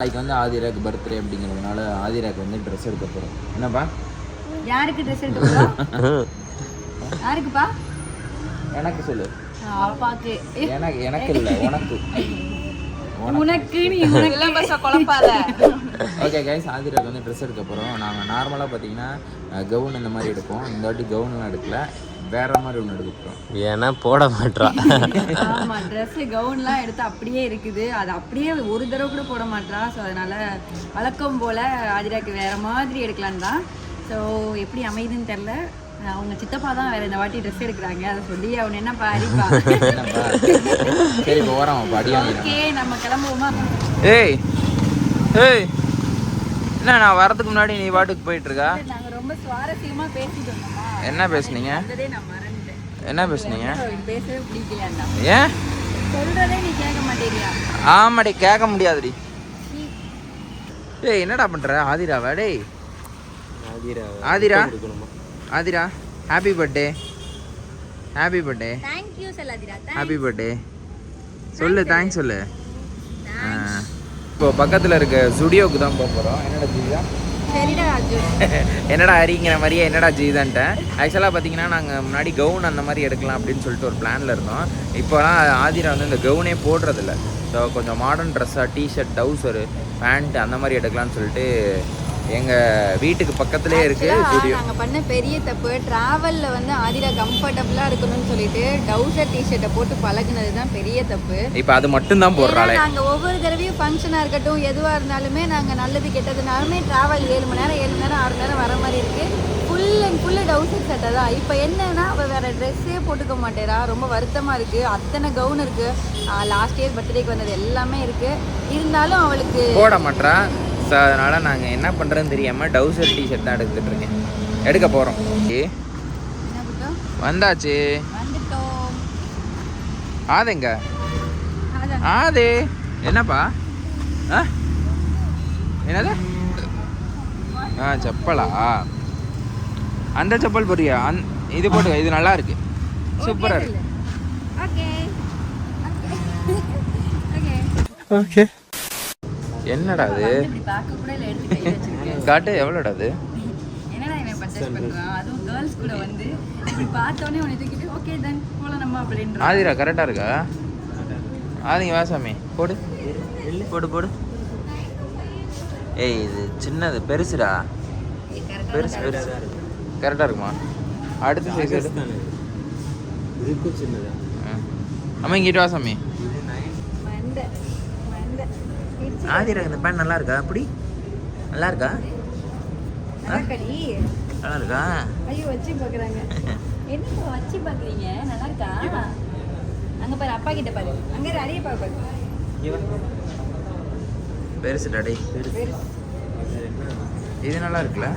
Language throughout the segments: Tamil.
நாளைக்கு வந்து ஆதிராக்கு பர்த்டே அப்படிங்கிறதுனால ஆதிராக்கு வந்து ட்ரெஸ் எடுக்க போகிறோம். என்னப்பா? யாருக்கு ட்ரெஸ் எடுக்க போகிறோம்? யாருக்குப்பா? எனக்கு சொல்லு. அப்பாக்கு. எனக்கு இல்லை, உனக்கு. உனக்கு நீ உனக்கெல்லாம் பஸ்ஸா குழப்பாத. ஓகே கைஸ், ஆதிராக்கு வந்து ட்ரெஸ் எடுக்க போகிறோம். நாங்கள் நார்மலாக பார்த்தீங்கன்னா கவுன் இந்த மாதிரி எடுப்போம். இந்த வாட்டி கவுன்லாம் எடுக்கல, வேற மாதிரி ஒன்று எடுக்க போகிறோம். ஏன்னா போட மாட்டா. ஆமாம், ட்ரெஸ்ஸு கவுன்லாம் எடுத்து அப்படியே இருக்குது. அது அப்படியே ஒரு தடவை கூட போட மாட்டா. ஸோ அதனால் வழக்கம் போல் ஆதிராக்கு வேறு மாதிரி எடுக்கலான்னு தான். ஸோ எப்படி அமையுதுன்னு தெரில. அவங்க சித்தப்பா தான் வேறு இந்த வாட்டி ட்ரெஸ் எடுக்கிறாங்க. அதை சொல்லி அவன் என்னப்பா அடிப்பா. சரி இப்போ வரோம். ஓகே, நம்ம கிளம்புவோமா? ஏய் ஏய், என்ன நான் வரதுக்கு முன்னாடி நீ பாட்டுக்கு போயிட்டு இருக்கா? நாங்கள் ரொம்ப சுவாரஸ்யமாக பேசிட்டு வந்தோமா. என்ன பேசுனீங்க? என்ன பேசுனீங்க? பேசவே பிடிக்கலையா? ஏன் சொல்றதே நீ கேட்க மாட்டேங்கியா? ஆமாடி, கேட்க முடியாதுடி. ஏய் என்னடா பண்ற? ஆதிராவா? டேய் Aadhira, Aadhira happy birthday. Happy birthday. Thank you சலாதிரா. ஹாப்பி பர்த்டே சொல்லு. தேங்க்ஸ் சொல்லு. இப்போ பக்கத்தில் இருக்க ஸ்டுடியோவுக்கு தான் போக போகிறோம். என்னடா ஜீதா? சரிடா ராஜு. என்னடா ஹரிங்கிற மாதிரியே என்னடா ஜீதான்ட்டேன். ஆக்சுவலாக பார்த்தீங்கன்னா நாங்கள் முன்னாடி கவுன் அந்த மாதிரி எடுக்கலாம் அப்படின்னு சொல்லிட்டு ஒரு பிளானில் இருந்தோம். இப்போலாம் ஆதிரா வந்து இந்த கவுனே போடுறதில்ல. ஸோ கொஞ்சம் மாடர்ன் ட்ரெஸ்ஸாக டிஷர்ட், டவுசரு, பேண்ட் அந்த மாதிரி எடுக்கலாம்னு சொல்லிட்டு எங்கள் வீட்டுக்கு பக்கத்துலேயே இருக்குது ஸ்டுடியோ. நாங்கள் பண்ண பெரிய தப்பு, ட்ராவலில் வந்து ஆதிரா கம்ஃபர்டபுளாக இருக்கணும்னு சொல்லிட்டு டவுசர் டிஷர்ட்டை போட்டு பழகுனது தான் பெரிய தப்பு. இப்போ அது மட்டும்தான் போடுறாளே. நாங்கள் ஒவ்வொரு தடவையும் ஃபங்க்ஷனாக இருக்கட்டும், எதுவாக இருந்தாலுமே நாங்கள் நல்லது கெட்டதுனாலுமே ட்ராவல் 7 மணி நேரம் 6 மணி நேரம் வர மாதிரி இருக்குது. ஃபுல் அண்ட் ஃபுல்லு டவுசர் சட்டை தான். இப்போ என்னன்னா அவள் வேறு ட்ரெஸ்ஸே போட்டுக்க மாட்டேறா. ரொம்ப வருத்தமாக இருக்குது. அத்தனை கவுன் இருக்குது. லாஸ்ட் இயர் பர்த்டேக்கு வந்தது எல்லாமே இருக்குது. இருந்தாலும் அவளுக்கு போட மாட்டா. ஸோ அதனால் நாங்கள் என்ன பண்ணுறதுன்னு தெரியாமல் டவுசர் டிஷர்ட் தான் எடுத்துகிட்டு இருக்கேன். எடுக்க போகிறோம். வந்தாச்சு. வந்துட்டோம். ஆதேங்க ஆதே. என்னப்பா? ஆ என்னது? செப்பலா? அந்த செப்பல் போறியா? இது போட்டு, இது நல்லா இருக்கு, சூப்பராக இருக்கு. Okay okay. என்னடா அது? இப்படி பார்க்க கூட இல்லை, எடுத்து கையில் வச்சிருக்கேன். காட்டு. எவ்வளோடா அது? என்னடா இவன் பர்ச்சேஸ் பண்ணுறான், அதுவும் கேர்ள்ஸ் கூட வந்து இப்படி பார்த்தோன்னே உன்னை தூக்கிட்டு ஓகே தென் போகலாம் நம்ம அப்படின்ற. ஆதிரா கரெக்டாக இருக்கா? ஆதிங்க வாசாமி போடு போடு போடு. ஏய் இது சின்னது, பெருசுடா. பெருசு பெருசு கரெக்டாக இருக்குமா? அடுத்த சைஸ் எடு. அம்மா இங்கிட்டு வாசாமி. ஆதிரா இந்த பேண்ட் நல்லா இருக்கா? அப்படி நல்லா இருக்கா? நல்லா இருக்கா? ஐயோ வச்சு பார்க்குறாங்க. என்ன வச்சு பார்க்குறீங்க? நல்லா இருக்கா? அங்கே பாரு, அப்பா கிட்ட பாரு. அங்கே நிறைய பாரு. பெருசுடா டேய். இது நல்லா இருக்குல்ல?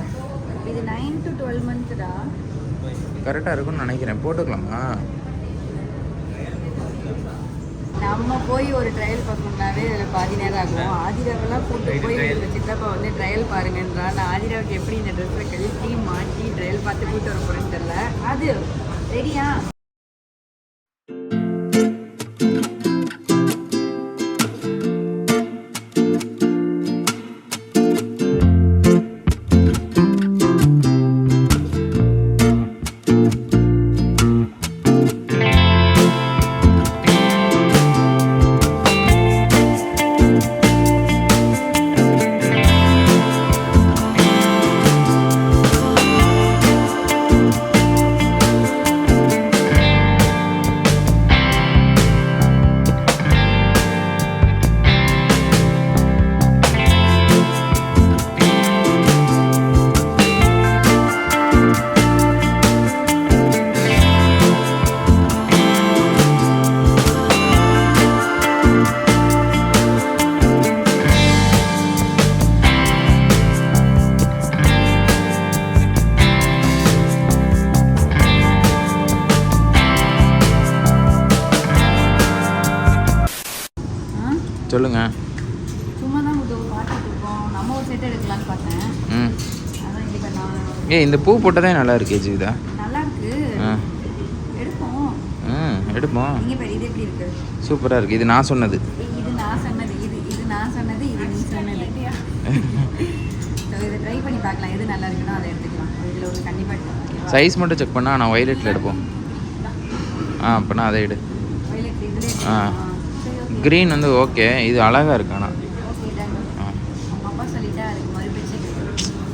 இது 9 to 12 monthsடா. கரெக்டாக இருக்கும்னு நினைக்கிறேன். போட்டுக்கலாமா? நம்ம போய் ஒரு ட்ரையல் பார்க்கணும்னாவே இதில் பாதி நேரம் ஆகும். ஆதிராவெல்லாம் கூட்டு போய் எங்கள் சித்தப்பா வந்து ட்ரையல் பாருங்கன்றா. நான் ஆதிராவுக்கு எப்படி இந்த ட்ரெஸ்ஸை கழிச்சி மாட்டி ட்ரையல் பார்த்து கூட்டு வர போகிறேன்னு தெரில. அது ரெடியா? சொல்லுங்க. சும்மா தான் பார்த்துட்டு இருக்கோம். நம்ம ஒரு செட் எடுக்கலான்னு பார்த்தேன். அதான் இப்போ நான் இந்த பூ போட்டதே நல்லா இருக்கு ஜீவிதா. நல்லா இருக்கு. எடுப்போம். எடுப்போம். நீங்க பாரு, இது எப்படி இருக்கு? சூப்பராக இருக்குது. இது நான் சொன்னது. இது நான் சொன்னது. இது நான் சொன்னது. இது நீ சொன்னது. பார்க்கலாம் எது நல்லா இருக்குன்னா அதை எடுத்துக்கலாம் இதில் ஒரு கண்டிப்பாக சைஸ் மட்டும் செக் பண்ணால் நான் வயலட்டில் எடுப்போம். அப்படின்னா அதை எடு. வயலட் இதுலேயே க்ரீன் வந்து ஓகே, இது அழகாக இருக்கு. ஆனால் ஓகே தான் அவங்க அப்பா சொல்லிட்டா அதுக்கு மறுபேச்சு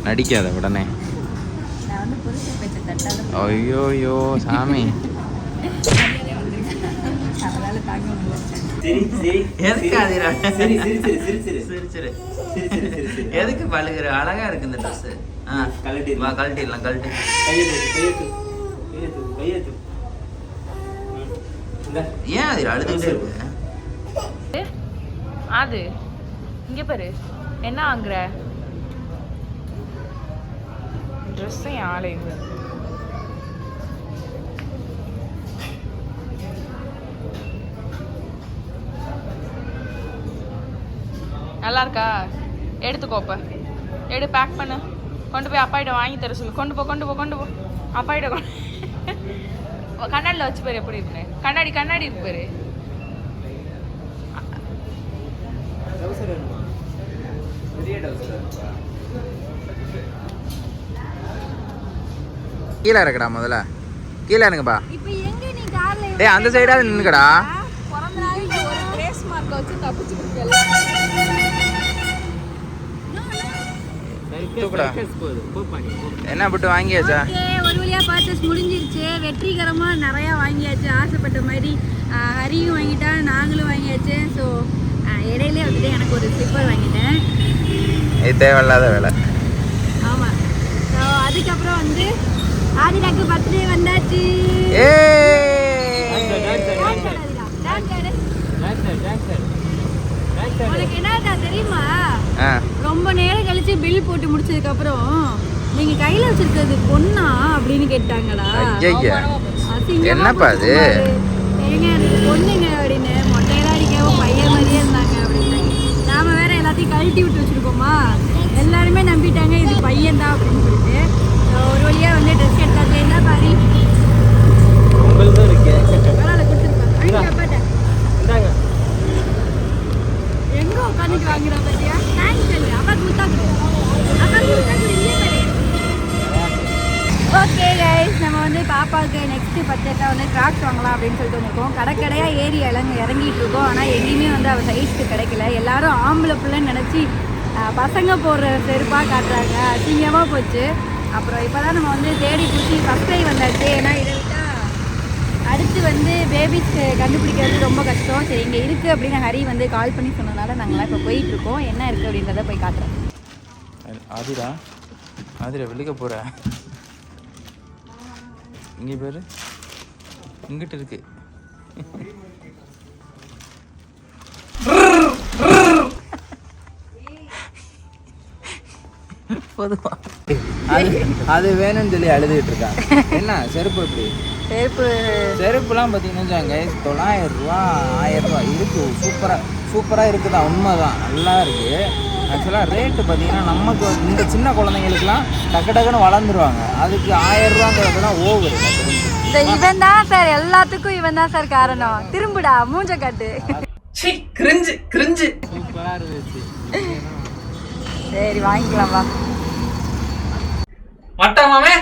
நடிக்காத உடனே. நான் வந்து புதுசு பேச்சு தட்டாத ஐயோயோ சாமி. அதனால தாங்க முடியல. எதுக்கு பழுகிற? அழகா இருக்கு இந்த ட்ரெஸ். கழட்டிடலாம் கழட்டி. ஏன் அது அழுதுகிட்டே இருக்கு? அது இங்க பாரு என்ன வாங்குற ட்ரெஸ் ஆளே நல்லா இருக்கா? எடுத்துக்கோப்ப எடு, பேக் பண்ணு, கொண்டு போய் அப்பாயிட்ட வாங்கி தர சொல்லு. கொண்டு போ கொண்டு போ கொண்டு போ அப்பாயிட்ட கண்ணாடியில் வச்சு பாரு எப்படி இருக்குன்னு. கண்ணாடி கண்ணாடி இருக்கு பாரு. கீழே இருக்கடா, முதல்ல கீழே இருக்குப்பா. இப்போ எங்க நீ கார்ல டேய் அந்த சைடா நின்னுக்கடா. பிறந்த நாளைக்கு ஒரு கிரேஸ் மார்க் வச்சு தப்பிச்சுக்கிட்டல. என்ன பட்டு வாங்கியாச்சா? ஒரு வழியா பர்ச்சேஸ் முடிஞ்சிருச்சு. வெற்றிகரமா நிறைய வாங்கியாச்சு. ஆசைப்பட்ட மாதிரி ஹரியும் வாங்கிட்டா, நாங்களும் வாங்கியாச்சு. ஸோ இடையிலே வந்துட்டு எனக்கு ஒரு ஸ்லிப்பர் வாங்கிட்டேன். இது தேவையில்லாத வேலை. ஆமாம். ஸோ அதுக்கப்புறம் வந்து ஆதிராக்கு பர்த்டே வந்தாச்சு. உனக்கு என்னடா தெரியுமா, ரொம்ப நேரம் கழிச்சு பில் போட்டு முடிச்சதுக்கு அப்புறம் நீங்க கையில வச்சிருக்கிறது பொண்ணா அப்படின்னு கேட்டாங்கடா. என்னப்பா அது? ஏங்க பொண்ணுங்க அப்படின்னு மொட்டையெல்லாம் அடிக்கவும் பையன் மாதிரியே இருந்தாங்க அப்படின்னு. நாம வேற எல்லாத்தையும் கழட்டி விட்டு வச்சிருக்கோமா, எல்லாருமே நம்பிட்டாங்க இது பையன் தான் அப்படின்னு சொல்லிட்டு. ஒரு வழியா வந்து ட்ரெஸ் எடுத்தாச்சு. என்ன பாரி பரவாயில்ல கொடுத்துருப்பேன். எங்க உட்காந்துட்டு வாங்குறா பத்தியா? தேங்க்ஸ் சொல்லு. அப்பா கொடுத்தாக்கு ஓகே கைஸ், நம்ம வந்து பாப்பாவுக்கு நெக்ஸ்ட்டு பட்ஜெட்டாக வந்து கிராக்ஸ் வாங்கலாம் அப்படின்னு சொல்லிட்டு வந்திருக்கோம். கடைக்கடையாக ஏறி இறங்கிட்டு இருக்கோம். ஆனால் எங்கேயுமே வந்து அவள் சைஸ்க்கு கிடைக்கல. எல்லாரும் ஆம்பளை பிள்ளைன்னு நினச்சி பசங்க போடுற செருப்பாக காட்டுறாங்க. அசிங்கமாக போச்சு. அப்புறம் இப்போ தான் நம்ம வந்து தேடி பிடிச்சி ஃபஸ்ட் டைம் வந்தாச்சு. ஏன்னா இதை விட்டால் அடுத்து வந்து பேபிஸ் கண்டுபிடிக்கிறது ரொம்ப கஷ்டம். சரி இங்கே இருக்குது அப்படின்னு ஹரி வந்து கால் பண்ணி சொன்னதுனால நாங்களாம் இப்போ போயிட்டுருக்கோம். என்ன இருக்குது அப்படின்றத போய் காட்டுறேன். ஆதிரா வெளிக்க போகிற இங்கே பேர் இங்கிட்ட இருக்கு. பொதுவா அது வேணும்னு சொல்லி அழுதுகிட்டு இருக்காங்க. என்ன செருப்பு எப்படி? செருப்புலாம் பார்த்தீங்கன்னா 900 ரூபா 1000 ரூபா இருக்கு. சூப்பராக இருக்குதா? உண்மைதான், நல்லா இருக்குது. ஆக்சுவலாக ரேட்டு பார்த்தீங்கன்னா நமக்கு இந்த சின்ன குழந்தைங்களுக்குலாம் டக்குன்னு வளர்ந்துருவாங்க. அதுக்கு 1000 ரூபாங்கிறதுலாம் ஓவர். இந்த இவன் தான் சார், எல்லாத்துக்கும் இவன் தான் சார் காரணம். திரும்புடா மூஞ்ச காட்டு. கிரிஞ்சு சூப்பராக இருந்துச்சு. சரி வாங்கிக்கலாம் வா. மட்டமாமே